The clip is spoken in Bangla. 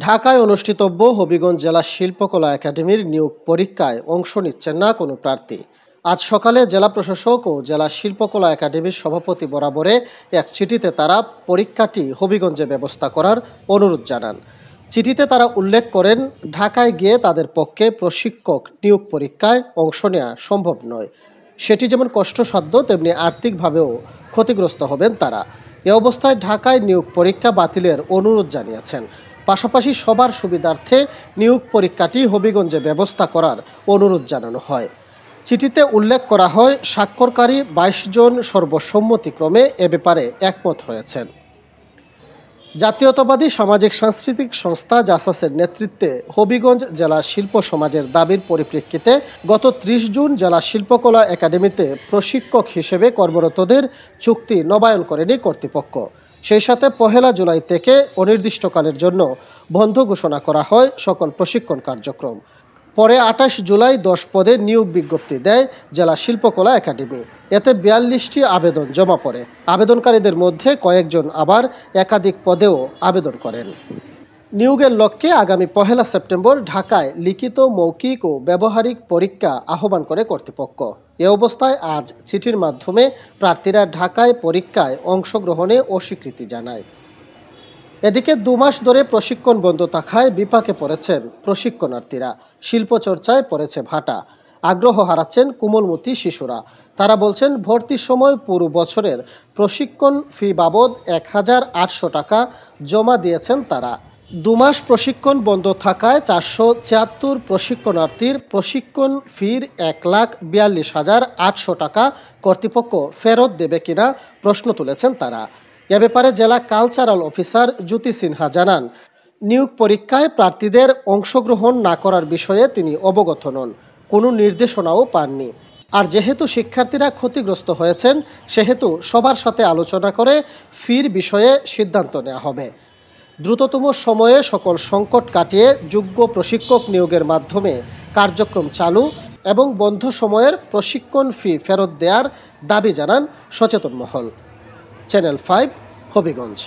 ঢাকায় অনুষ্ঠিতব্য হবিগঞ্জ জেলা শিল্পকলা একাডেমির নিয়োগ পরীক্ষায় অংশ নিচ্ছেন না কোনো প্রার্থী। আজ সকালে জেলা প্রশাসক ও জেলা শিল্পকলা একাডেমির সভাপতি বরাবরে এক চিঠিতে তারা পরীক্ষাটি হবিগঞ্জে ব্যবস্থা করার অনুরোধ জানান। চিঠিতে তারা উল্লেখ করেন, ঢাকায় গিয়ে তাদের পক্ষে প্রশিক্ষক নিয়োগ পরীক্ষায় অংশ নেওয়া সম্ভব নয়। সেটি যেমন কষ্টসাধ্য, তেমনি আর্থিকভাবেও ক্ষতিগ্রস্ত হবেন তারা। এ অবস্থায় ঢাকায় নিয়োগ পরীক্ষা বাতিলের অনুরোধ জানিয়েছেন। পাশাপাশি সবার সুবিধার্থে নিয়োগ পরীক্ষাটি হবিগঞ্জে ব্যবস্থা করার অনুরোধ জানানো হয়। চিঠিতে উল্লেখ করা হয়, স্বাক্ষরকারী 22 জন সর্বসম্মতিক্রমে এ ব্যাপারে একমত হয়েছেন। জাতীয়তাবাদী সামাজিক সাংস্কৃতিক সংস্থা জাসাসের নেতৃত্বে হবিগঞ্জ জেলা শিল্প সমাজের দাবির পরিপ্রেক্ষিতে গত 30 জুন জেলা শিল্পকলা একাডেমিতে প্রশিক্ষক হিসেবে কর্মরতদের চুক্তি নবায়ন করেনি কর্তৃপক্ষ। সেই সাথে 1 জুলাই থেকে অনির্দিষ্টকালের জন্য বন্ধ ঘোষণা করা হয় সকল প্রশিক্ষণ কার্যক্রম। পরে 28 জুলাই 10 পদে নিয়োগ বিজ্ঞপ্তি দেয় জেলা শিল্পকলা একাডেমি। এতে 42টি আবেদন জমা পড়ে। আবেদনকারীদের মধ্যে কয়েকজন আবার একাধিক পদেও আবেদন করেন। নিয়োগের লক্ষ্যে আগামী 1 সেপ্টেম্বর ঢাকায় লিখিত, মৌখিক ও ব্যবহারিক পরীক্ষা আহ্বান করে কর্তৃপক্ষ। এ অবস্থায় আজ চিঠির মাধ্যমে প্রার্থীরা ঢাকায় পরীক্ষায় অংশগ্রহণে অস্বীকৃতি জানায়। এদিকে 2 মাস ধরে প্রশিক্ষণ বন্ধ থাকায় বিপাকে পড়েছেন প্রশিক্ষণার্থীরা। শিল্পচর্চায় পড়েছে ভাটা। আগ্রহ হারাচ্ছেন কোমলমতি শিশুরা। তারা বলছেন, ভর্তির সময় পুরো বছরের প্রশিক্ষণ ফি বাবদ 1800 টাকা জমা দিয়েছেন তারা। 2 মাস প্রশিক্ষণ বন্ধ থাকায় 476 প্রশিক্ষণার্থীর প্রশিক্ষণ ফির 1,42,800 টাকা কর্তৃপক্ষ ফেরত দেবে কিনা প্রশ্ন তুলেছেন তারা। এ ব্যাপারে জেলা কালচারাল অফিসার জ্যোতি সিনহা জানান, নিয়োগ পরীক্ষায় প্রার্থীদের অংশগ্রহণ না করার বিষয়ে তিনি অবগত নন, কোনো নির্দেশনাও পাননি। আর যেহেতু শিক্ষার্থীরা ক্ষতিগ্রস্ত হয়েছেন, সেহেতু সবার সাথে আলোচনা করে ফির বিষয়ে সিদ্ধান্ত নেওয়া হবে। দ্রুততম সময়ে সকল সংকট কাটিয়ে যোগ্য প্রশিক্ষক নিয়োগের মাধ্যমে কার্যক্রম চালু এবং বন্ধ সময়ের প্রশিক্ষণ ফি ফেরত দেওয়ার দাবি জানান সচেতন মহল। চ্যানেল 5, হবিগঞ্জ।